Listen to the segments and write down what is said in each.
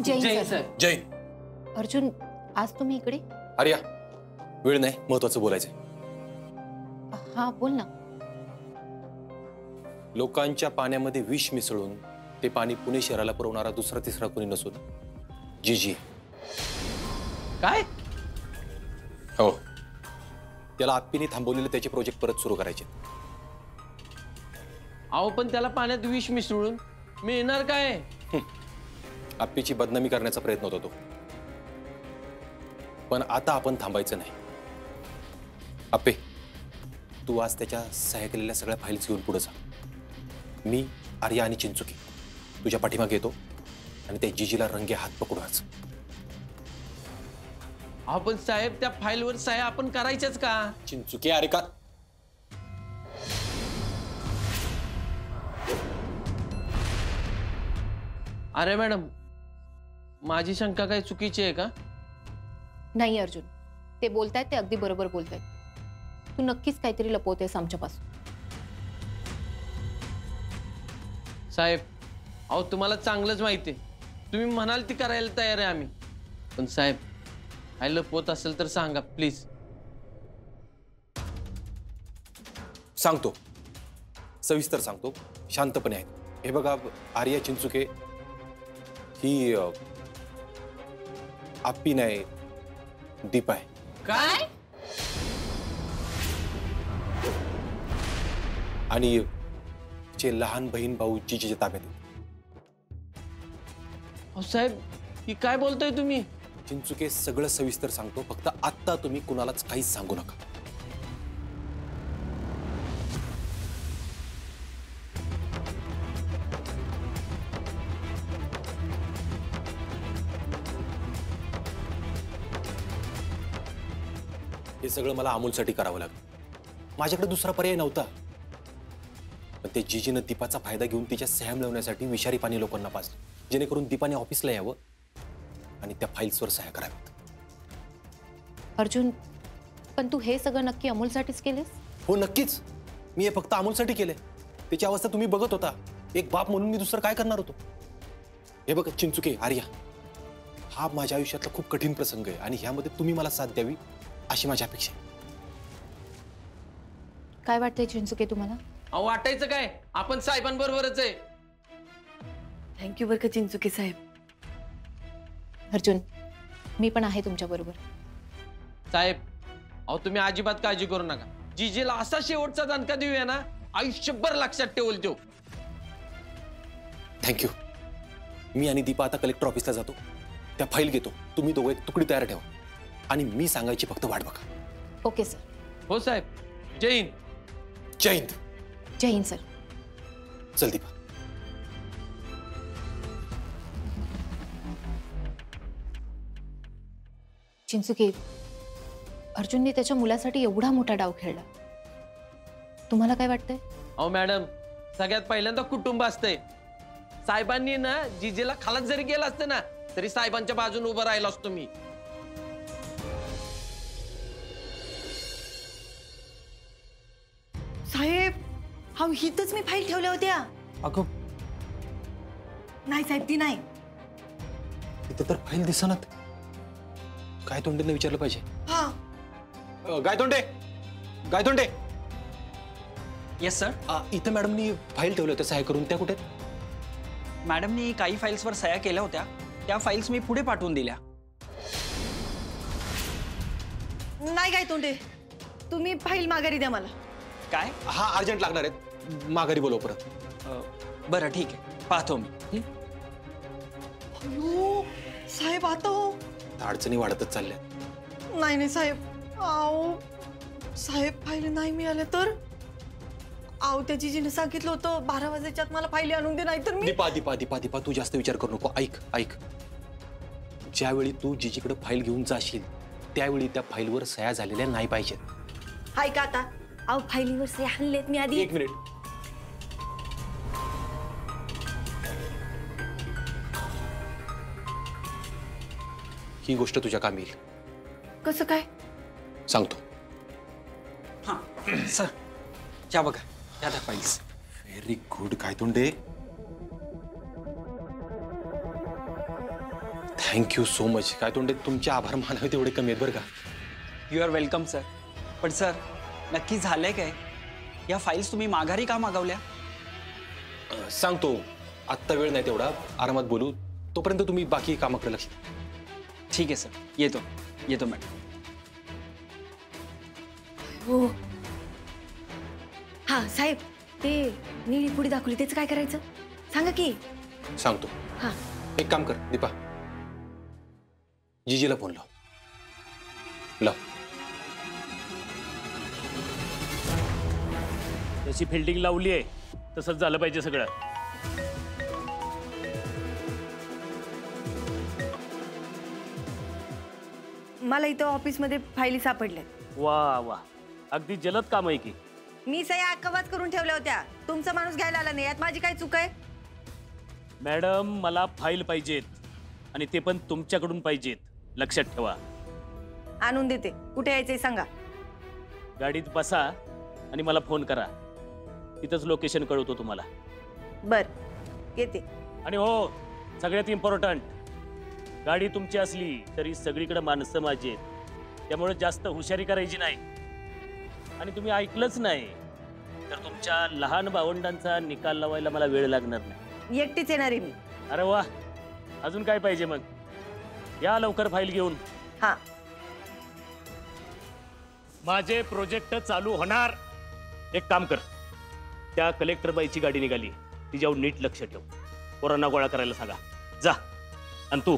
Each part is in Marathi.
जैन सर. जैन. अर्जुन, आज तुम्ही इकडे? आर्या, वेळ नाही, महत्वाचं बोलायचंय. हा बोल ना. लोकांच्या पाण्यामध्ये विष मिसळून ते पाणी पुणे शहराला पुरवणारा दुसरा तिसरा कोणी नसून जीजी. काय? हो, त्याला आप्पीने थांबवलेले त्याचे प्रोजेक्ट परत सुरू करायचे. अहो पण त्याला पाण्यात विष मिसळून मिळणार काय? आप्पीची बदनामी करण्याचा प्रयत्न होता तो, पण आता आपण थांबायचं नाही. आप्पे, तू आज त्याच्या सह्या केलेल्या सगळ्या फाईल्स घेऊन पुढे जा. मी, आर्या आणि चिंचुकी तुझ्या पाठीमागे येतो आणि त्या जीजीला रंगे हात पकडूच. अहो पण साहेब, त्या फाईलवर सह्या आपण करायच्याच का? चिंचुकी, अरे का अरे मॅडम, माझी शंका काही चुकीची आहे का? नाही अर्जुन, ते बोलतायत ते अगदी बरोबर बोलतायत. तू नक्कीच काहीतरी लपवतेस आमच्यापासून. साहेब, अहो तुम्हाला चांगलंच माहिती आहे, तुम्ही म्हणाल ती करायला तयार आहे आम्ही. पण साहेब, काय लपवत असेल तर सांगा प्लीज. सांगतो, सविस्तर सांगतो, शांतपणे आहे. हे बघा आर्या, चिंचुके ही आप्पी नाही, दीपा आहे. काय? आणि तिचे लहान बहीण भाऊ जीजीच्या ताब्यात आहेत. अहो साहेब, ही काय बोलताय तुम्ही? चिंचुके, सगळं सविस्तर सांगतो, फक्त आत्ता तुम्ही कुणालाच काहीच सांगू नका. हे सगळं मला अमोलसाठी करावं लागलं. माझ्याकडे दुसरा पर्याय नव्हता. पण ते जीजीनं दीपाचा फायदा घेऊन तिच्या सह्या मिळवण्यासाठी विषारी पाणी लोकांना पाजलं, जेणेकरून दीपाने ऑफिसला यावं आणि त्या फाईल्सवर सह्या कराव्यात. अर्जुन, पण तू हे सगळं नक्की अमोलसाठीच केलेस? हो नक्कीच, मी हे फक्त अमोलसाठी केलंय. त्याची अवस्था तुम्ही बघत होता. एक बाप म्हणून मी दुसरं काय करणार होतो? हे बघ चिंचुके, आर्या, हा माझ्या आयुष्यातला खूप कठीण प्रसंग आहे आणि ह्यामध्ये तुम्ही मला साथ द्यावी अशी माझी अपेक्षा आहे. काय वाटतंय चिंचुके तुम्हाला? अहो वाटायचं काय, आपण साहेबांबरोबरच आहे. थँक्यू बरं का चिंचुके साहेब. अर्जुन, मी पण आहे तुमच्या बरोबर. साहेब, अहो तुम्ही अजिबात काळजी करू नका. जीजीला असा शेवटचा दणका देऊया ना, आयुष्यभर लक्षात ठेवल तो. थँक्यू. मी आणि दीपा आता कलेक्टर ऑफिसला जातो, त्या फाईल घेतो. तुम्ही दोघं एक तुकडी तयार ठेवा आणि मी सांगायची फक्त वाट बघा. Okay sir. हो साहेब. जय हिंद. जय हिंद. जय हिंद सर. चल दीपा. चिंचुके, अर्जुनने त्याच्या मुलासाठी एवढा मोठा डाव खेळला. तुम्हाला काय वाटतंय? अहो मॅडम, सगळ्यात पहिल्यांदा कुटुंब असतंय. साहेबांनी ना जीजीला खालास जरी केलं असतं ना, तरी साहेबांच्या बाजूने उभं राहिलो असतो मी. साहेब, हा हितच मी फाईल ठेवल्या होत्या. अगं, नाही साहेब, ती नाही. इथे तर फाईल दिसणार. गायतोंडेंना विचारलं पाहिजे. हा, गायतोंडे, गायतोंडे. Yes sir. इथं मॅडमनी फाईल ठेवल्या होत्या सह्या करून, त्या कुठे? मॅडमनी काही फाईल्सवर सह्या केल्या होत्या, त्या फाईल्स मी पुढे पाठवून दिल्या. नाही काय तोंडे, तुम्ही फाईल माघारी द्या मला. काय? हा अर्जंट लागणार आहेत, माघारी बोलव परत. बरं ठीक आहे, पाहतो मी. अयो, साहेब आता हो. अडचणी वाढतच चालल्या. नाही नाही साहेब, आओ साहेब, फाईल नाही मिळाल्या तर? आओ, त्या जीजीने सांगितलं होतं 12 वाजेच्या आत मला फाईल आणून दे, नाही तर मी. दीपा दीपा दीपा दीपा, तू जास्त विचार करू नको. ऐक ऐक, ज्यावेळी तू जीजीकडे फाईल घेऊन जाशील त्यावेळी त्या फाईलवर सह्या झालेल्या नाही पाहिजेत. हाय का आता? आओ, फाईलीवर सह्या हल्लेत मी आधी. एक मिनिट. ही गोष्ट तुझ्या कामी येईल. कसं काय? सांगतो. हां सर, या बघा, या त्या files. Very good Gaitonde. Thank you so much. काय तोंडे तुमचे आभार मानावे तेवढे कमी आहेत बरं का. You are welcome sir. पण सर नक्की झालंय काय? या फाईल्स तुम्ही माघारी का मागवल्या? सांगतो, आत्ता वेळ नाही तेवढा, आरामात बोलू. तोपर्यंत तुम्ही बाकी कामाकडे लक्ष द्या. ठीक आहे सर, येतो येतो मॅडम. हो. हा साहेब, ते निळी पुढे दाखवली त्याचं काय करायचं सांगा की. सांगतो. हा. एक काम कर दीपा, जीजीला फोन लाव. लाव. जशी फिल्डिंग लावली आहे तसंच झालं पाहिजे सगळं. मला इथं ऑफिसमध्ये फाईली सापडल्या. वा वा, अगदी जलद काम आहे की. मी सह्या अक्कवाच करून ठेवल्या होत्या. तुमचा माणूस घ्यायला आला नाही, यात माझी काय चूक आहे? मॅडम मला फाईल पाहिजेत आणि ते पण तुमच्याकडून पाहिजेत, लक्षात ठेवा. आणून देते. कुठे यायचंय सांगा. गाडीत बसा आणि मला फोन करा, तिथंच लोकेशन कळवतो तुम्हाला. बर, येते. आणि हो, सगळ्यात इम्पॉर्टंट, गाडी तुमची असली तरी सगळीकडे माणसं माझी आहेत, त्यामुळे जास्त हुशारी करायची नाही. आणि तुम्ही ऐकलंच नाही तर तुमच्या लहान भावंडांचा निकाल लावायला मला वेळ लागणार नाही. एकटीच येणार आहे मी. अरे वा, अजून काय पाहिजे मग? या लवकर फाईल घेऊन. हा. माझे प्रोजेक्ट चालू होणार. एक काम कर, त्या कलेक्टर बाईची गाडी निघाली, तिच्यावर नीट लक्ष ठेव. पोरांना गोळा करायला सांगा. जा. आणि तू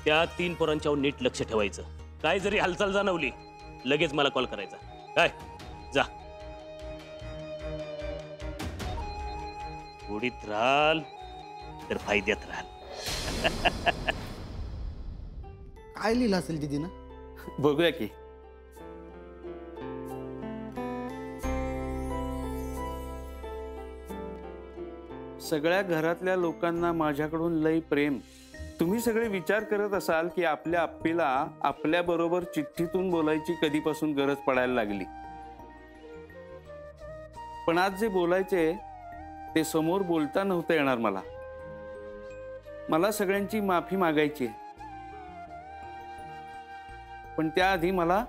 त्या 3 पोरांच्यावर नीट लक्ष ठेवायचं. काय जरी हालचाल जाणवली लगेच मला कॉल करायचा. काय? जा. गोडीत राहाल तर फायद्यात राहाल. काय लिहिलं असेल दीदीनं? बघूया की. सगळ्या घरातल्या लोकांना माझ्याकडून लई प्रेम. तुम्ही सगळे विचार करत असाल की आपल्या आप्पीला आपल्या बरोबर चिठ्ठीतून बोलायची कधीपासून गरज पडायला लागली. पण आज जे बोलायचे ते समोर बोलता नव्हतं येणार मला. मला सगळ्यांची माफी मागायची आहे. पण त्याआधी मला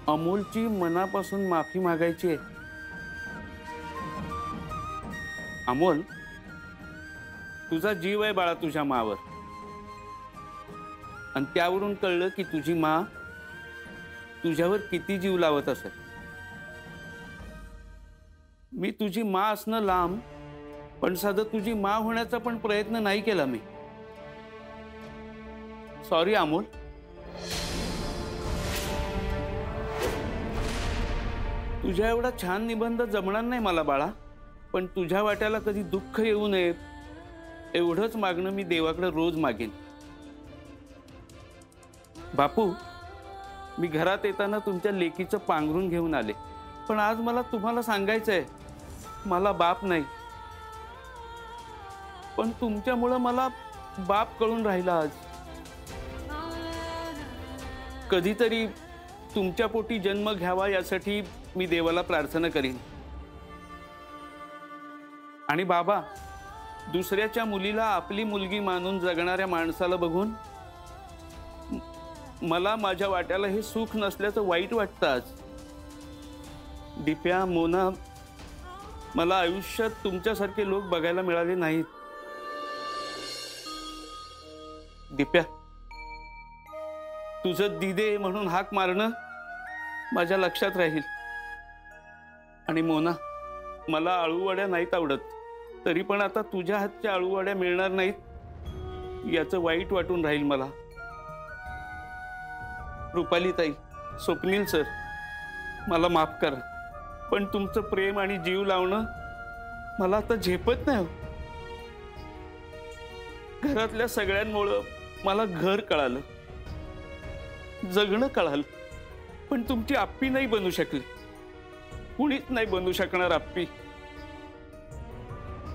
अमोलची मनापासून माफी मागायची आहे. अमोल, तुझा जीव आहे बाळा तुझ्या मावर. आणि त्यावरून कळलं की तुझी मा तुझ्यावर किती जीव लावत असेल. मी तुझी मा असणं लांब, पण साधं तुझी मा होण्याचा पण प्रयत्न नाही केला मी. सॉरी अमोल. तुझ्या एवढा छान निबंध जमणार नाही मला बाळा, पण तुझ्या वाट्याला कधी दुःख येऊ नये एवढंच मागणं मी देवाकडे रोज मागेन. बापू, मी घरात येताना तुमच्या लेकीचं पांघरून घेऊन आले, पण आज मला तुम्हाला सांगायचंय मला बाप नाही. पण तुमच्यामुळं मला बाप कळून राहिला. आज कधीतरी तुमच्या पोटी जन्म घ्यावा यासाठी मी देवाला प्रार्थना करीन. आणि बाबा, दुसऱ्याच्या मुलीला आपली मुलगी मानून जगणाऱ्या माणसाला बघून मला माझ्या वाट्याला हे सुख नसल्याचं वाईट वाटतं. आज दिप्या, मोना, मला आयुष्यात तुमच्यासारखे लोक बघायला मिळाले नाहीत. दिप्या, तुझं दिदे म्हणून हाक मारणं माझ्या लक्षात राहील. आणि मोना, मला आळूवड्या नाहीत आवडत, तरी पण आता तुझ्या हातच्या आळूवड्या मिळणार नाहीत याचं वाईट वाटून राहील मला. रुपाली ताई, स्वप्नील सर, मला माफ करा, पण तुमचं प्रेम आणि जीव लावणं मला आता झेपत नाही. घरातल्या सगळ्यांमुळं मला घर कळालं, जगणं कळालं, पण तुमची आप्पी नाही बनू शकली. कुणीच नाही बनू शकणार आप्पी,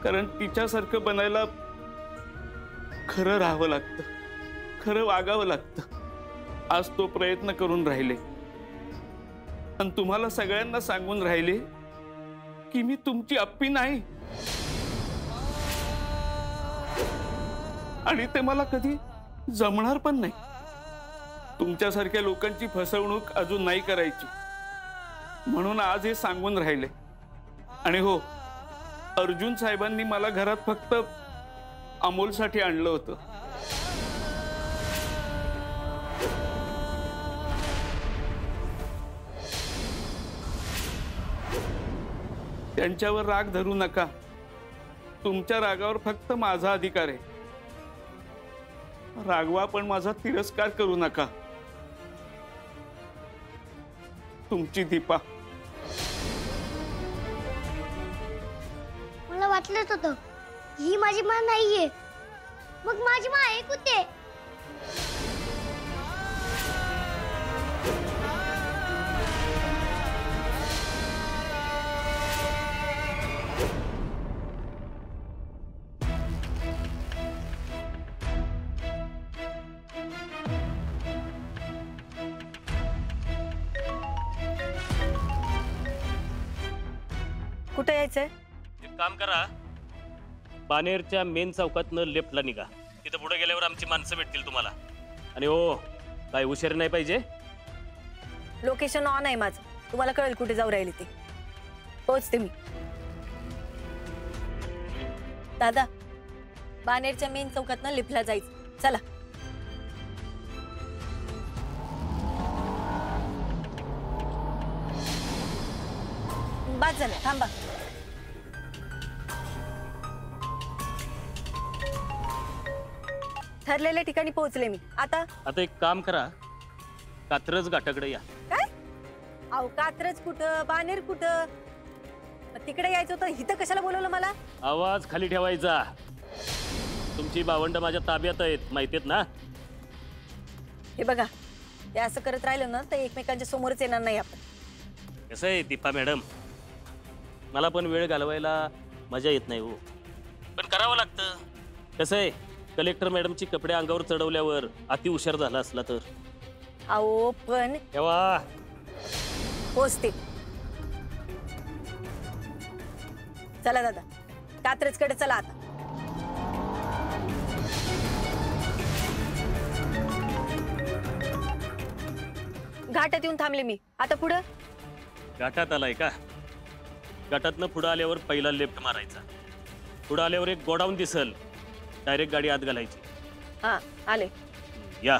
कारण तिच्यासारखं बनायला खरं राहावं लागतं, खरं वागावं लागतं. आज तो प्रयत्न करून राहिले आणि तुम्हाला सगळ्यांना सांगून राहिले की मी तुमची आप्पी नाही. आणि ते मला कधी जमणार पण नाही. तुमच्यासारख्या लोकांची फसवणूक अजून नाही करायची म्हणून आज हे सांगून राहिले. आणि हो, अर्जुन साहेबांनी मला घरात फक्त अमोलसाठी आणलं होतं. त्यांच्यावर राग धरू नका. तुमच्या रागावर फक्त माझा अधिकार आहे. रागवा पण माझा तिरस्कार करू नका. तुमची दीपा. मला वाटलंच होतं ही माझी मा नाहीये, मग माझी मा आहे कुठे? कुठे यायचंय? एक काम करा, बानेरच्या मेन चौकातनं लेफ्टला निघा. तिथं पुढे गेल्यावर आमची माणसं भेटतील तुम्हाला. आणि हो, काय उशीर नाही पाहिजे. लोकेशन ऑन आहे माझं, तुम्हाला कळेल कुठे जाऊ राहिली ते. पोहोचते मी. दादा, बानेरच्या मेन चौकातनं लिफ्टला जायचं. चला. बाद झालं, थांबा. ठरलेल्या ठिकाणी पोहोचले मी. आता एक काम करा, कात्रज घाटाकडे या. काय? अहो, कात्रज कुठं, बानेर कुठं? तिकडे यायचं होतं, इथं कशाला बोलवलं मला? आवाज खाली ठेवायचा. तुमची भावंड माझ्या ताब्यात आहेत, माहितीत ना? हे बघा, ते असं करत राहिलं ना तर एकमेकांच्या समोरच येणार नाही आपण. कसं आहे दीपा मॅडम, मला पण वेळ घालवायला मजा येत नाही हो, पण करावं लागतं. कसं आहे, कलेक्टर मॅडमची कपडे अंगावर चढवल्यावर अति हुशार झाला असला तर. अहो पण तेव्हा पोचते. चला दादा, कात्रजकडे चला. आता घाटात येऊन थांबले मी. आता पुढं? घाटात आलाय का? घाटातनं पुढं आल्यावर पहिला लेफ्ट मारायचा. पुढं आल्यावर एक गोडाऊन दिसल, डायरेक्ट गाडी आत घालायची. हा, आले. या.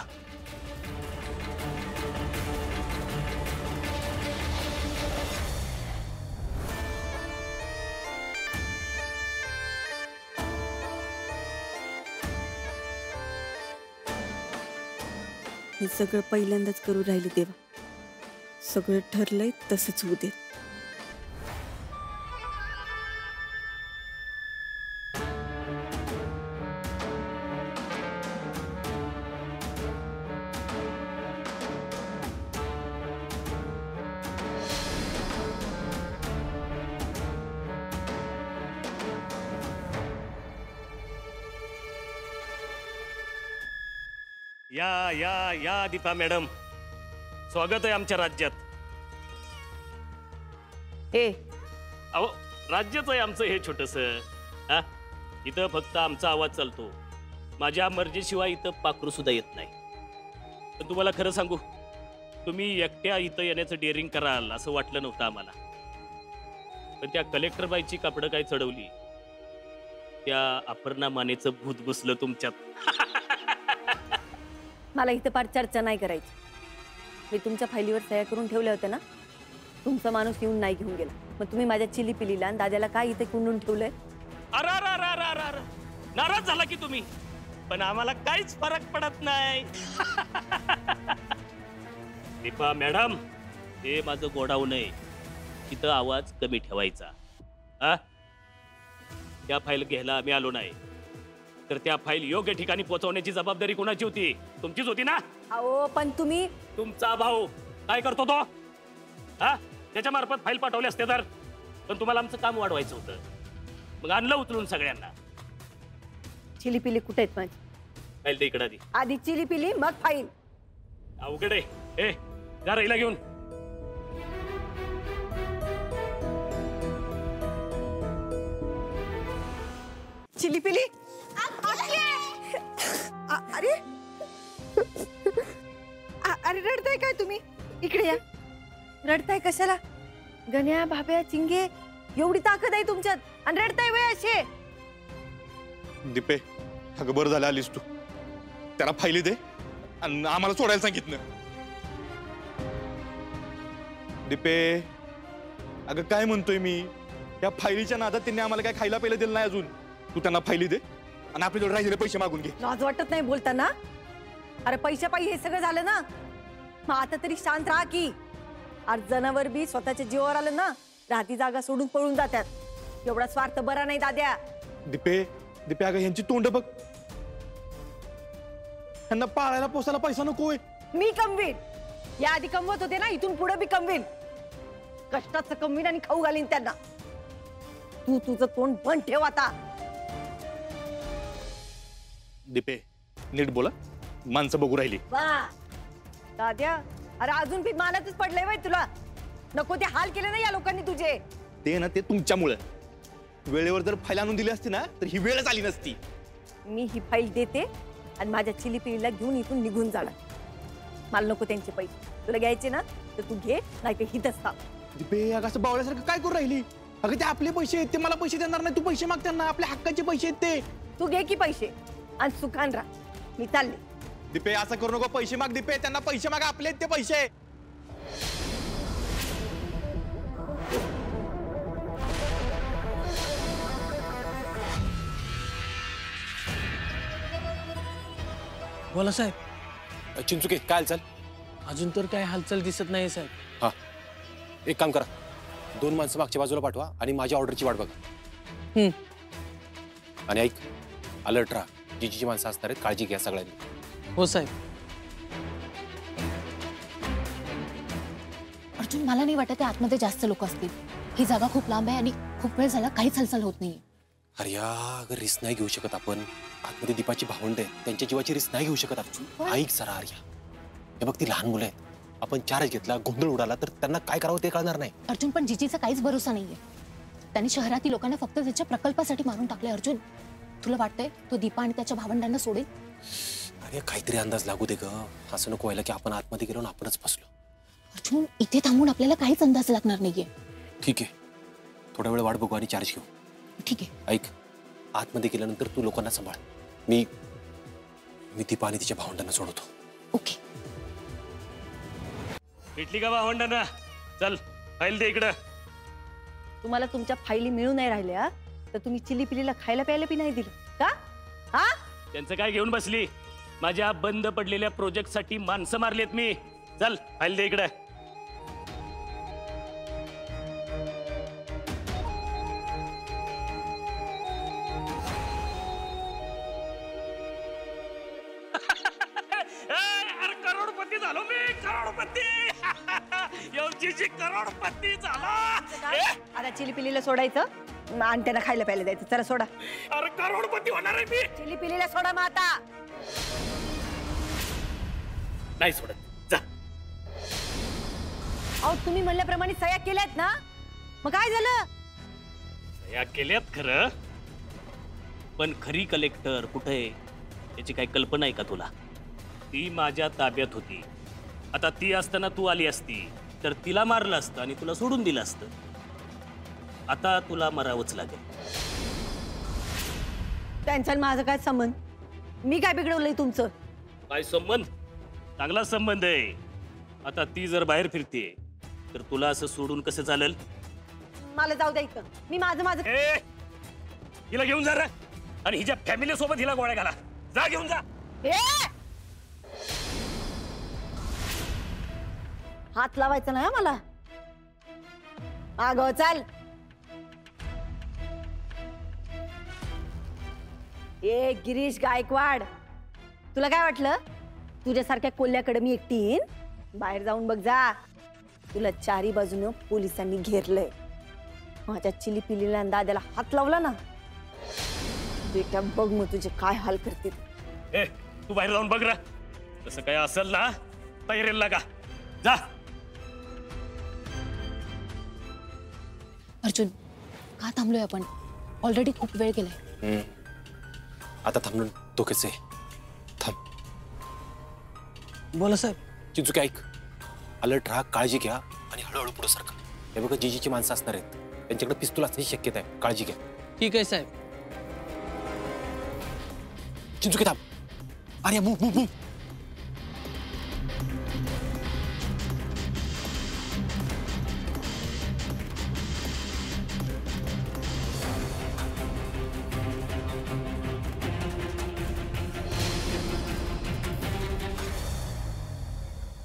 हे सगळं पहिल्यांदाच करू राहिले देवा. सगळं ठरलंय तसंच होऊ दे. या या या दीपा मॅडम, स्वागत आहे आमच्या राज्यात. हे अहो, राज्यच आहे आमचं हे छोटंसं. हा, इथं फक्त आमचा आवाज चालतो. माझ्या मर्जीशिवाय इथं पाखरू सुद्धा येत नाही. पण तुम्हाला खरं सांगू, तुम्ही एकट्या इथं येण्याचं डेअरिंग कराल असं वाटलं नव्हतं आम्हाला. पण त्या कलेक्टर बाईची कापडं काय चढवली, त्या अपर्णा मानेचं भूत बसलं तुमच्यात. मला इथं फार चर्चा नाही करायची. मी तुमच्या फाईलीवर सह्या करून ठेवल्या होत्या ना, तुमचा माणूस येऊन नाही घेऊन गेला. मग तुम्ही माझ्या चिली पिलीला आणि दादाला काय इथे कुंडून ठेवलंय? अरे, नाराज झाला की तुम्ही, पण आम्हाला काहीच फरक पडत नाही. दीपा मॅडम, हे माझं गोडाऊन आहे, तिथं आवाज कमी ठेवायचा. हा, त्या फाईल घ्यायला आम्ही आलो नाही, तर त्या फाईल योग्य ठिकाणी पोहोचवण्याची जबाबदारी कोणाची होती? तुमचीच होती ना? अहो पण तुम्ही, तुमचा भाऊ काय करतो तो? हा, त्याच्या मार्फत फाईल पाठवले असते तर. पण तुम्हाला आमचं काम वाढवायचं होतं, मग आणलं उचलून सगळ्यांना. चिली पिली कुठे आहेत माझी? फाईल ते इकडे आधी. आधी चिली पिली मग फाईल. अवघड आहे. ए, जा रईला घेऊन. चिली पिली? अरे अरे रडताय काय तुम्ही? इकडे या. रडताय कशाला? गण्या, भाभ्या, चिंगे एवढी ताकद आहे तुमच्यात आणि रडताय वय असे. दीपे अगं बरं झालं आलीस तू. त्याला फायली दे आणि आम्हाला सोडायला सांगितलं. दीपे अगं काय म्हणतोय मी, या फायलीच्या नादात त्यांनी आम्हाला काय खायला पहिलं दिलं नाही अजून. तू त्यांना फायली दे आणि आपल्याजवळ राहिलेले पैसे मागून घे. लाज वाटत नाही बोलताना? अरे पैशा पायी हे सगळं झालं ना, मग आता तरी शांत राहा की. आज जनावर बी स्वतःच्या जीवावर आलं ना, राहती जागा सोडून पळून जातात. एवढा स्वार्थ बरा नाही दाद्या. दीपे दीपे अगं यांची तोंड बघ. त्यांना पाळायला पोसायला पैसा नकोय. मी कमवीन. या आधी कमवत होते ना, इथून पुढे बी कमवीन. कष्टाचं कमवीन आणि खाऊ घालीन त्यांना. तू तुझं तोंड बंद ठेव आता. दीपे नीट बोला, माणसं बघू राहिली. वा दाद्या, अरे अजून बी मानातच पडलंय बाई तुला. नको ते हाल केले ना या लोकांनी तुझे. ते ना ते तुमच्यामुळे. वेळेवर जर फाईल आणून दिली असती ना तर ही वेळच आली नसती. मी ही फाईल देते आणि माझ्या चिलीपिलीला घेऊन इथून निघून जाणार. मला नको त्यांचे पैसे. तुला घ्यायचे ना तर तू घे, नाही ते हिथच थांब. दीपे अगं असं बावळ्यासारखं काय करू राहिली? अगं ते आपले पैसे आहेत, ते मला पैसे देणार नाही. तू पैसे माग त्यांना, आपल्या हक्काचे पैसे आहेत ते. तू घे की पैसे आणि सुखान राहा. मी चालले. दीपे असं करू नको. पैसे माग दीपे, त्यांना पैसे माग, आपले आहेत ते पैसे. बोला साहेब. चिंचुके काय हालचाल? अजून तर काय हालचाल दिसत नाही साहेब. हा एक काम करा, 2 माणसं मागच्या बाजूला पाठवा आणि माझ्या ऑर्डरची वाट बघा. आणि ऐक, अलर्ट राहा. जी माणसं असणार आहेत काळजी घ्या सगळ्यांनी. हो साहेब. अर्जुन, मला नाही वाटत आतमध्ये जास्त लोक असतील. ही जागा खूप लांब आहे आणि खूप वेळ झाला काहीच हालचाल होत नाही. अरे अगर रिस्क नाही घेऊ शकत आपण. आतमध्ये दीपाची भावंड आहे, त्यांच्या जीवाची रिस्क नाही घेऊ शकत आपण. ऐक जरा आर्या, हे बघ ती लहान मुलं आहेत. आपण चार्ज घेतला, गोंधळ उडाला तर त्यांना काय करावं ते कळणार नाही. अर्जुन, पण जीजीचा काहीच भरोसा नाहीये. त्यांनी शहरातील लोकांना फक्त त्याच्या प्रकल्पासाठी मारून टाकले. अर्जुन, तुला वाटतंय तो दीपा आणि त्याच्या भावंडांना सोडेल? अरे काहीतरी अंदाज लागू दे ग. असं नको व्हायला की आपण आतमध्ये गेलो आणि आपणच फसलो. अर्जुन, इथे थांबून आपल्याला काहीच अंदाज लागणार नाहीये. ठीक आहे, थोडा वेळ वाट बघू आणि चार्ज घेऊ. ठीक आहे. ऐक, आतमध्ये गेल्यानंतर तू लोकांना सांभाळ. मी दीपा आणि तिच्या भावंडांना सोडवतो. ओके. भेटली का भावंडांना? चल फाईल दे इकडं. तुम्हाला तुमच्या फाईली मिळून नाही राहिल्या तर तुम्ही चिलीपिलीला खायला प्यायला बी नाही दिलं का? हा, त्यांचं काय घेऊन बसली? माझ्या बंद पडलेल्या प्रोजेक्टसाठी माणसं मारलीत मी. चल फाईल दे इकडं. अरे करोडपती झालो मी, करोडपती. एवढी करोडपती झाला. आता चिलीपिलीला सोडायचं आणि त्यांना खायला प्यायला द्यायचं. चला सोडा. अरे करोडपती होणार आहे मी. चिलीपिलीला सोडा मग आता. नाही सोडत. जा. अहो, तुम्ही म्हणल्याप्रमाणे सह्या केल्यात ना, मग काय झालं? या केल्यात खरं, पण खरी कलेक्टर कुठे आहे याची काही कल्पना आहे का तुला? ती माझ्या ताब्यात होती. आता ती असताना तू आली असती तर तिला मारलं असतं आणि तुला सोडून दिलं असतं. आता तुला मरावंच लागेल. त्यांचा आणि माझा काय संबंध? मी काय बिघडवलंय तुमचं? काय संबंध? चांगला संबंध आहे. आता ती जर बाहेर फिरते तर तुला असं सोडून कसं चालेल? मला जाऊ द्या इथं. मी माझं हिला घेऊन जा रे आणि हिच्या फॅमिली सोबत हिला गोळ्या घाला. जा घेऊन जा. हात लावायचा नाही मला. मागं चाल. ए गिरीश गायकवाड, तुला काय वाटलं तुझ्यासारख्या कोल्ह्याकडे मी एकटी येईन? बाहेर जाऊन बघ जा. तुला चारी बाजूनं पोलिसांनी घेरलंय. माझ्या चिलीपिलीला दाद्याला हात लावला ना बेटा, बघ मग तुझे काय हाल करतील. तू बाहेर जाऊन बघ रे. तसं काय असेल ना तयारीला लागा. जा. अर्जुन, का थांबलोय आपण? ऑलरेडी खूप वेळ गेलाय. आता थांबून डोक्याचे थांब. बोला साहेब. चिंचुके ऐक, अलर्ट राहा, काळजी घ्या आणि हळूहळू पुढे सरका. हे बघा जीजीची माणसं असणार आहेत, त्यांच्याकडे पिस्तूल असण्याची शक्यता आहे, काळजी घ्या. ठीक आहे साहेब. चिंचुके थांब. अरे मूव मूव मूव.